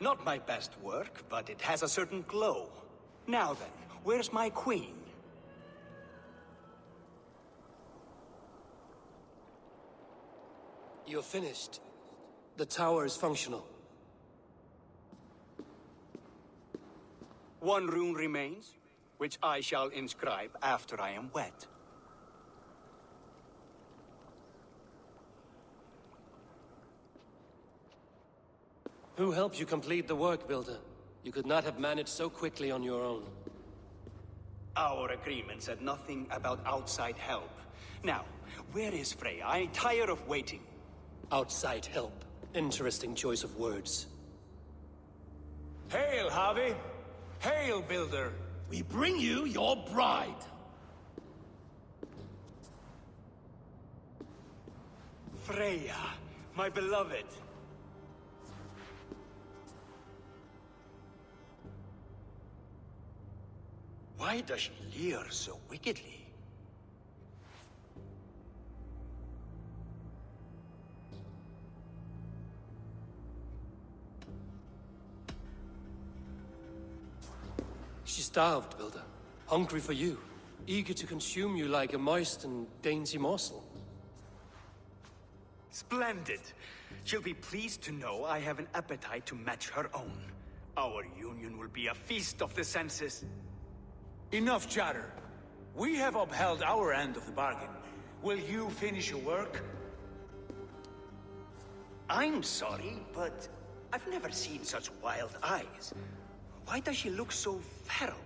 Not my best work, but it has a certain glow. Now then, where's my queen? You're finished. The tower is functional. One rune remains, which I shall inscribe after I am wet. Who helped you complete the work, Builder? You could not have managed so quickly on your own. Our agreement said nothing about outside help. Now, where is Freya? I'm tired of waiting. Outside help. Interesting choice of words. Hail, Harvey! Hail, Builder! We bring you your bride! Freya, my beloved. Why does she leer so wickedly? She's starved, Builder. Hungry for you. Eager to consume you like a moist and dainty morsel. Splendid. She'll be pleased to know I have an appetite to match her own. Our union will be a feast of the senses. Enough chatter. We have upheld our end of the bargain. Will you finish your work? I'm sorry, but I've never seen such wild eyes. Why does she look so feral?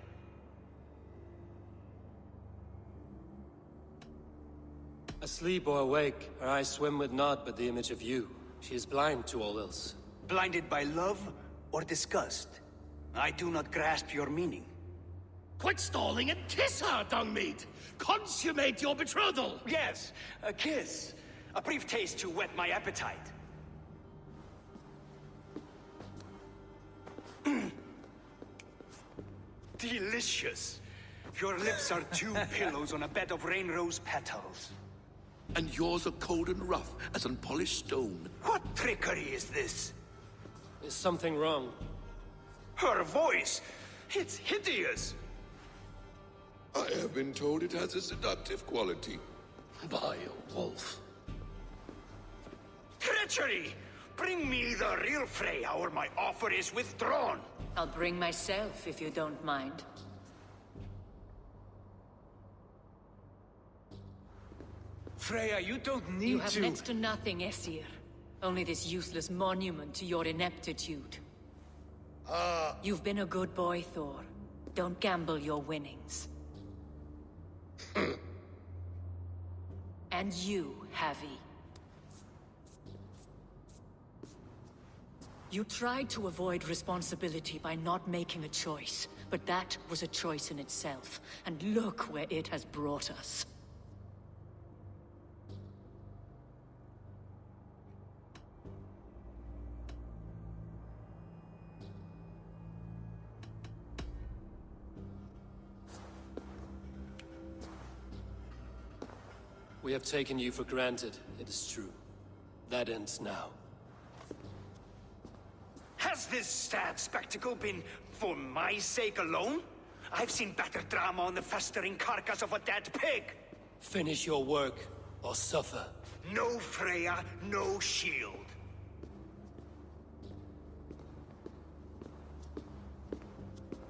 Asleep or awake, her eyes swim with naught but the image of you. She is blind to all else. Blinded by love or disgust? I do not grasp your meaning. Quit stalling and kiss her, Dungmeat! Consummate your betrothal! Yes, a kiss. A brief taste to whet my appetite. Delicious. Your lips are two pillows on a bed of rain rose petals. And yours are cold and rough as unpolished stone. What trickery is this? Is something wrong? Her voice! It's hideous! I have been told it has a seductive quality. By a wolf. Treachery! Bring me the real Freya or my offer is withdrawn! I'll bring myself if you don't mind. Freya, you don't need You have to... next to nothing, Aesir. Only this useless monument to your ineptitude. You've been a good boy, Thor. Don't gamble your winnings. And you, Havi. You tried to avoid responsibility by not making a choice, but that was a choice in itself, and look where it has brought us. We have taken you for granted, it is true. That ends now. Has this sad spectacle been for my sake alone? I've seen better drama on the festering carcass of a dead pig! Finish your work, or suffer. No Freya, no shield.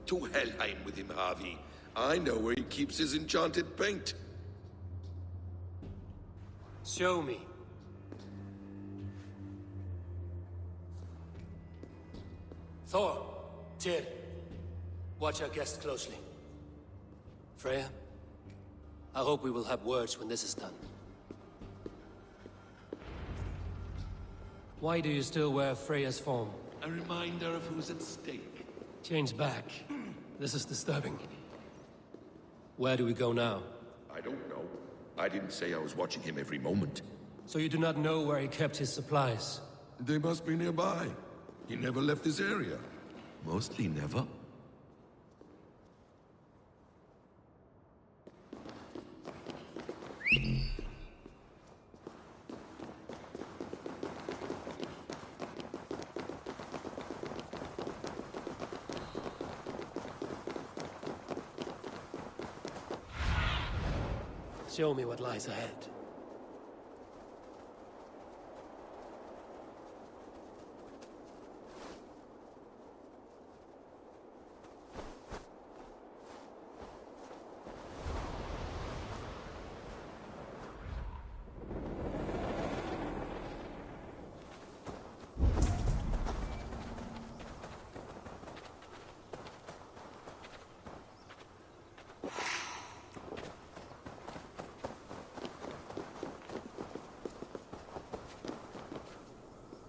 To Helheim with him, Harvey. I know where he keeps his enchanted paint. Show me. Thor, Tyr, watch our guest closely. Freya, I hope we will have words when this is done. Why do you still wear Freya's form? A reminder of who's at stake. Change back. This is disturbing. Where do we go now? I don't know. I didn't say I was watching him every moment. So you do not know where he kept his supplies? They must be nearby. He never left this area. Mostly never. Show me what lies ahead.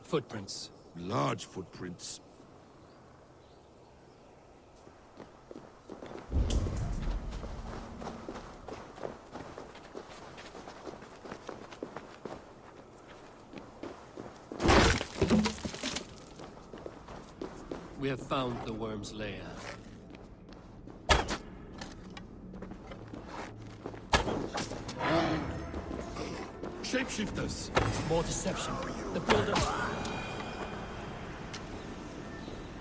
Footprints. Large footprints. We have found the worm's lair. Shapeshifters! More deception. The builders...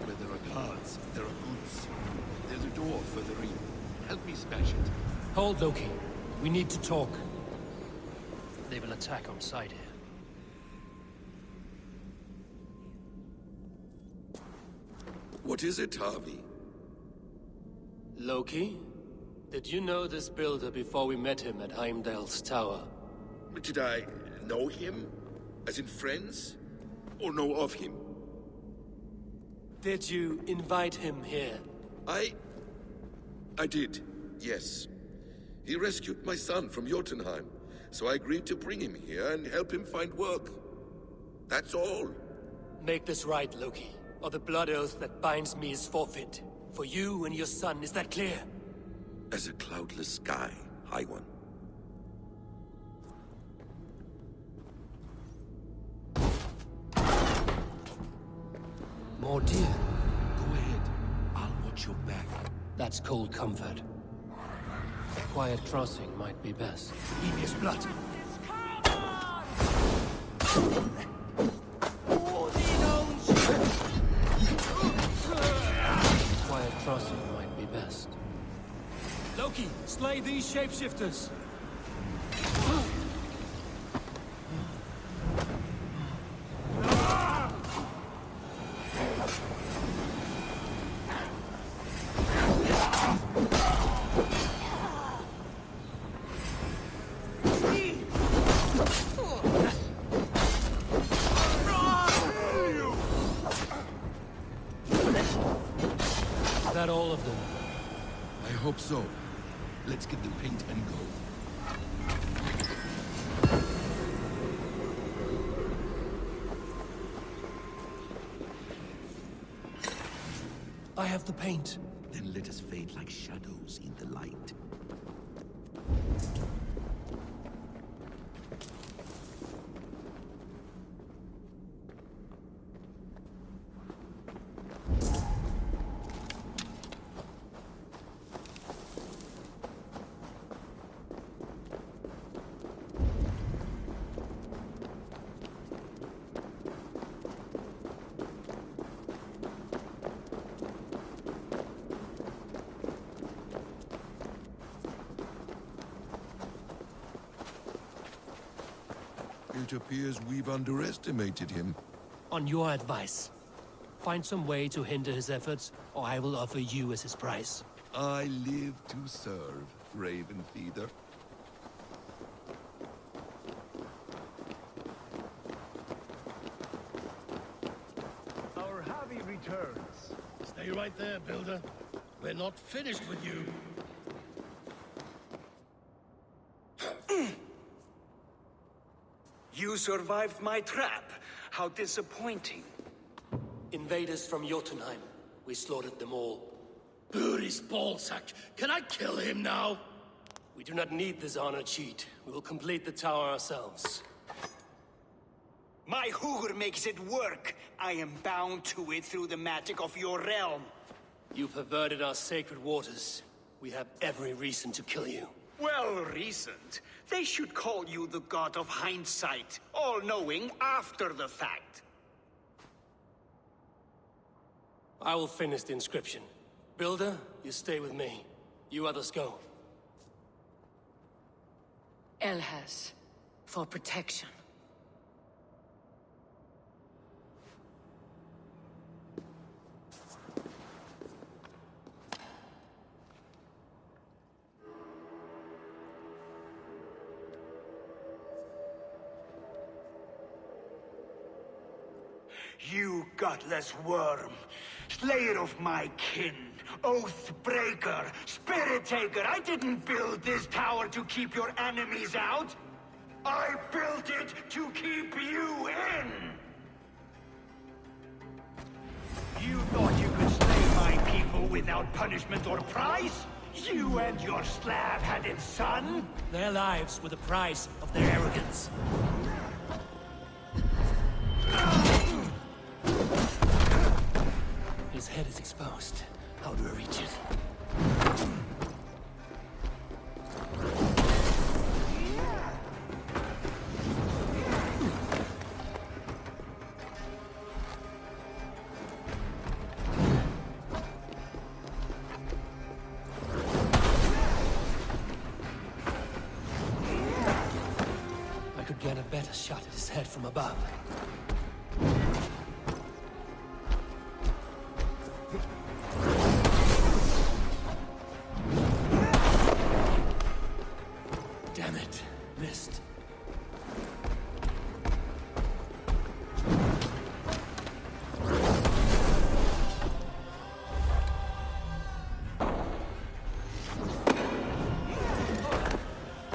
Where there are guards, there are goods. There's a door further in. Help me smash it. Hold, Loki. We need to talk. They will attack on sight here. What is it, Harvey? Loki? Did you know this builder before we met him at Heimdall's tower? Did I know him? As in friends? Or know of him? Did you invite him here? I did, yes. He rescued my son from Jotunheim, so I agreed to bring him here and help him find work. That's all. Make this right, Loki, or the blood oath that binds me is forfeit. For you and your son, is that clear? As a cloudless sky, High One. More deer. Go ahead. I'll watch your back. That's cold comfort. A quiet crossing might be best. Evious blood. Quiet crossing might be best. Loki, slay these shapeshifters! Is that all of them? I hope so. Let's get the paint and go. I have the paint. Then let us fade like shadows in the light. It appears we've underestimated him. On your advice, find some way to hinder his efforts, or I will offer you as his price. I live to serve, Raven Feeder. Our Harvey returns. Stay right there, Builder. We're not finished with you. You survived my trap. How disappointing. Invaders from Jotunheim. We slaughtered them all. Buri's ballsack. Can I kill him now? We do not need this honor cheat. We will complete the tower ourselves. My Hugr makes it work. I am bound to it through the magic of your realm. You perverted our sacred waters. We have every reason to kill you. Well reasoned. They should call you the god of hindsight, all-knowing after the fact. I will finish the inscription. Builder, you stay with me. You others go. Elhas, for protection. You gutless worm, slayer of my kin, oath breaker, spirit taker, I didn't build this tower to keep your enemies out. I built it to keep you in! You thought you could slay my people without punishment or prize? You and your slab-headed son? Their lives were the price of their arrogance. His head is exposed. How do I reach it? I could get a better shot at his head from above. Damn it. Missed.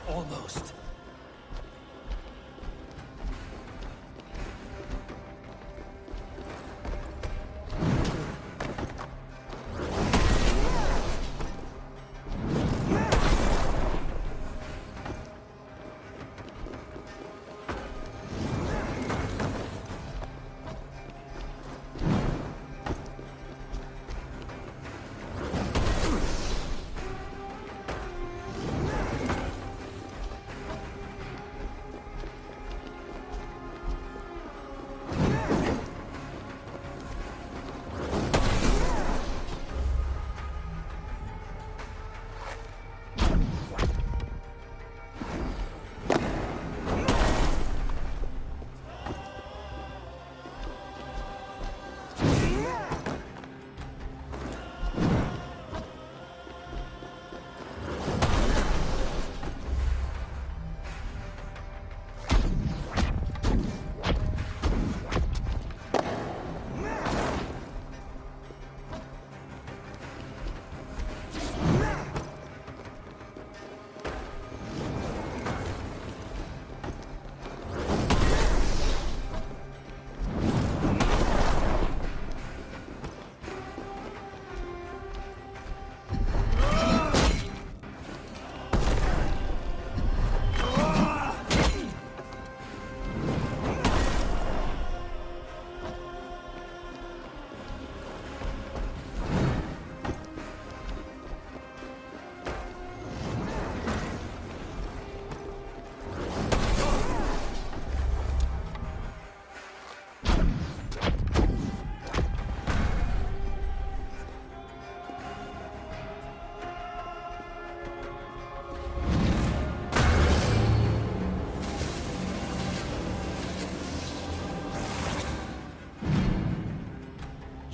Almost.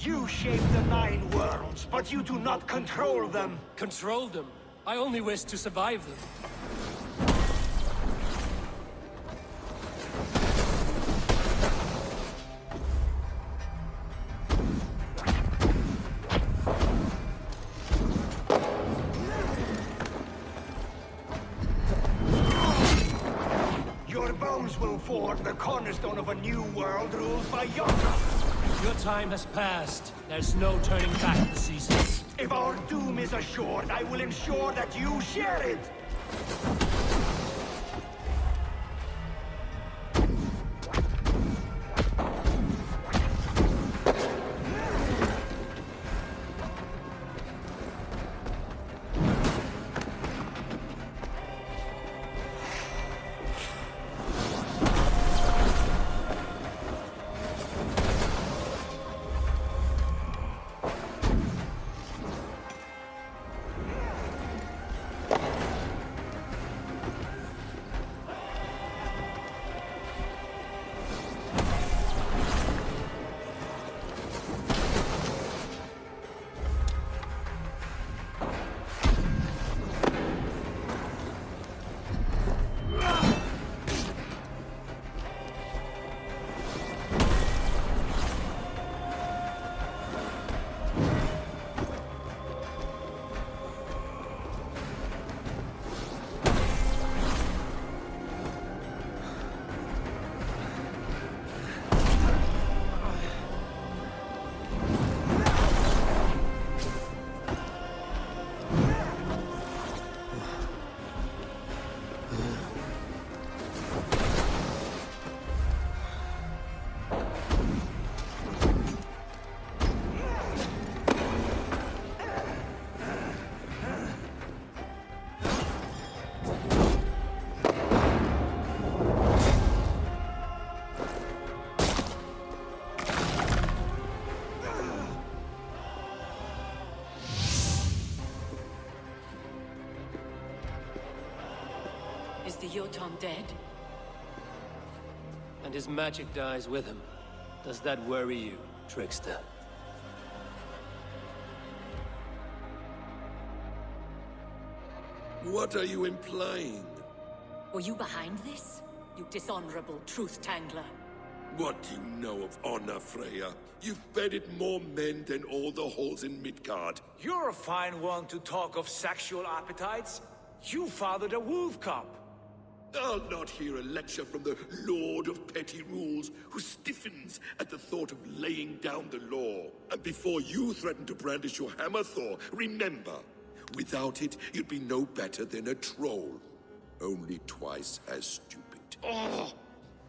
You shape the 9 worlds, but you do not control them. Control them? I only wish to survive them. Your bones will form the cornerstone of a new world ruled by Yatra. Your time has passed. There's no turning back the seasons. If our doom is assured, I will ensure that you share it! Jotun dead? And his magic dies with him. Does that worry you, trickster? What are you implying? Were you behind this? You dishonorable truth-tangler. What do you know of honor, Freya? You've bedded more men than all the halls in Midgard. You're a fine one to talk of sexual appetites. You fathered a wolf cub. I'll not hear a lecture from the Lord of Petty Rules, who stiffens at the thought of laying down the law. And before you threaten to brandish your hammer, Thor, remember, without it, you'd be no better than a troll. Only twice as stupid. Oh!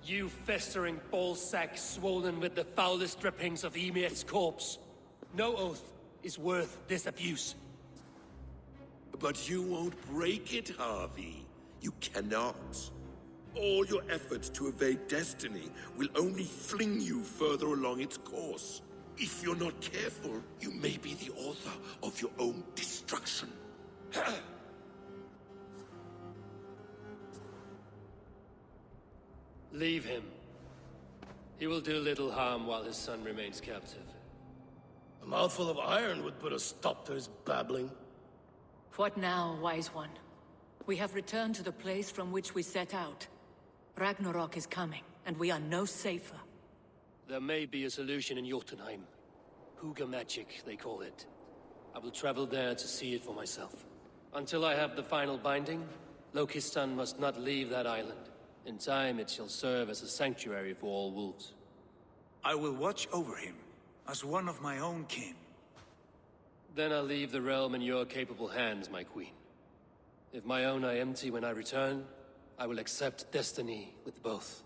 You festering ballsack swollen with the foulest drippings of Ymir's corpse. No oath is worth this abuse. But you won't break it, Harvey. You cannot. All your efforts to evade destiny will only fling you further along its course. If you're not careful, you may be the author of your own destruction. Leave him. He will do little harm while his son remains captive. A mouthful of iron would put a stop to his babbling. What now, wise one? We have returned to the place from which we set out. Ragnarok is coming, and we are no safer. There may be a solution in Jotunheim. Hugger magic, they call it. I will travel there to see it for myself. Until I have the final binding, Loki's son must not leave that island. In time, it shall serve as a sanctuary for all wolves. I will watch over him, as one of my own kin. Then I'll leave the realm in your capable hands, my queen. If my own are empty when I return, I will accept destiny with both.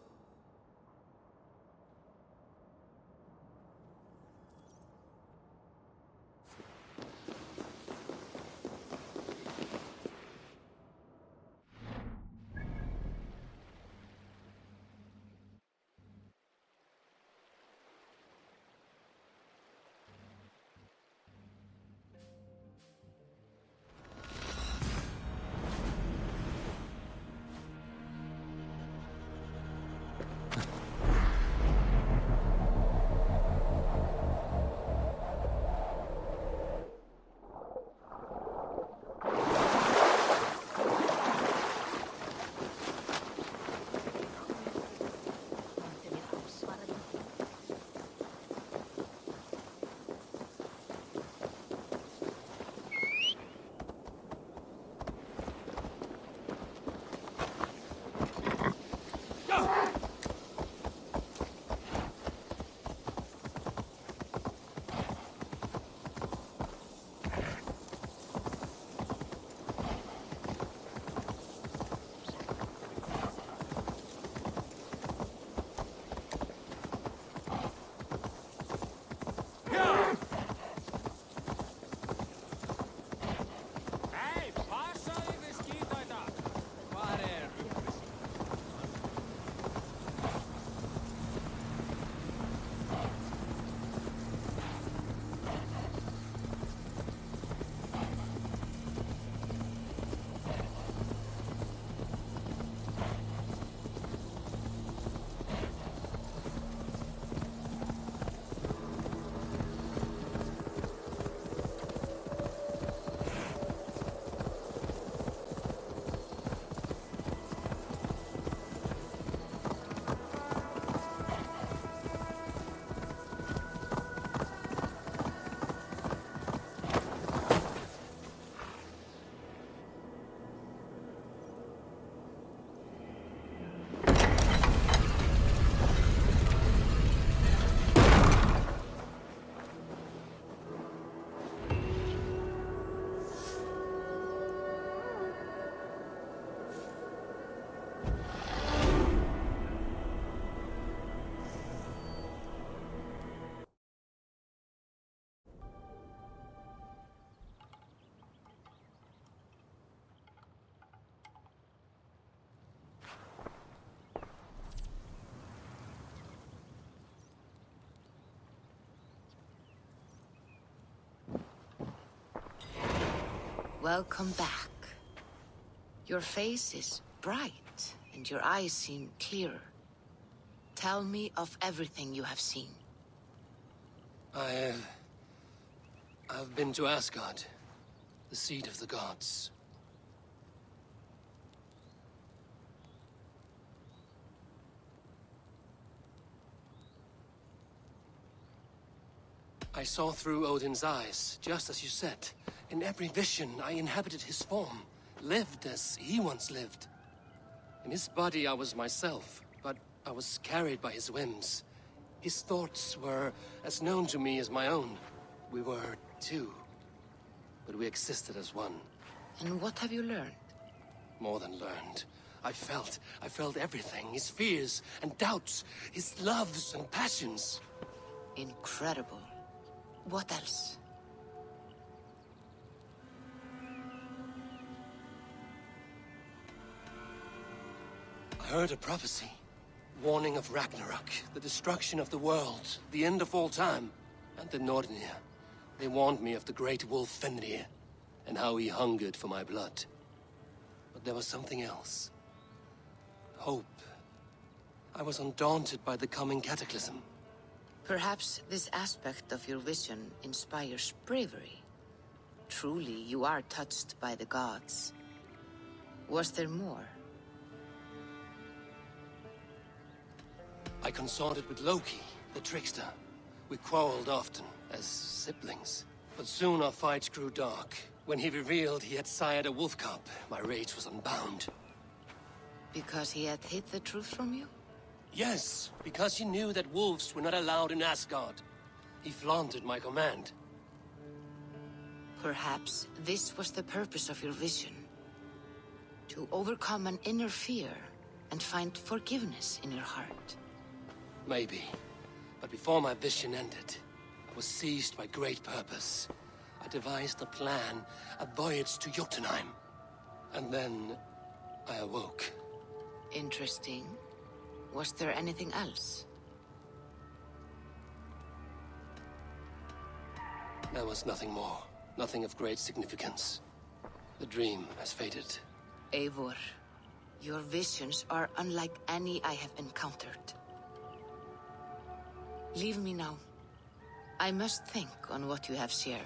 Welcome back. Your face is bright. and your eyes seem clearer. Tell me of everything you have seen. I've been to Asgard, the seat of the gods. I saw through Odin's eyes, just as you said. In every vision, I inhabited his form, lived as he once lived. In his body, I was myself, but I was carried by his whims. His thoughts were as known to me as my own. We were two, but we existed as one. And what have you learned? More than learned. I felt everything. His fears and doubts, his loves and passions. Incredible. What else? I heard a prophecy. Warning of Ragnarok, the destruction of the world, the end of all time. And the Nornir. They warned me of the great wolf Fenrir, and how he hungered for my blood. But there was something else. Hope. I was undaunted by the coming cataclysm. Perhaps this aspect of your vision inspires bravery. Truly, you are touched by the gods. Was there more? I consorted with Loki, the trickster. We quarreled often, as siblings. But soon our fights grew dark. When he revealed he had sired a wolf cub, my rage was unbound. Because he had hid the truth from you? Yes, because he knew that wolves were not allowed in Asgard. He flaunted my command. Perhaps this was the purpose of your vision. To overcome an inner fear and find forgiveness in your heart. Maybe. But before my vision ended, I was seized by great purpose. I devised a plan, a voyage to Jotunheim. And then I awoke. Interesting. Was there anything else? There was nothing more. Nothing of great significance. The dream has faded. Eivor, your visions are unlike any I have encountered. Leave me now. I must think on what you have shared.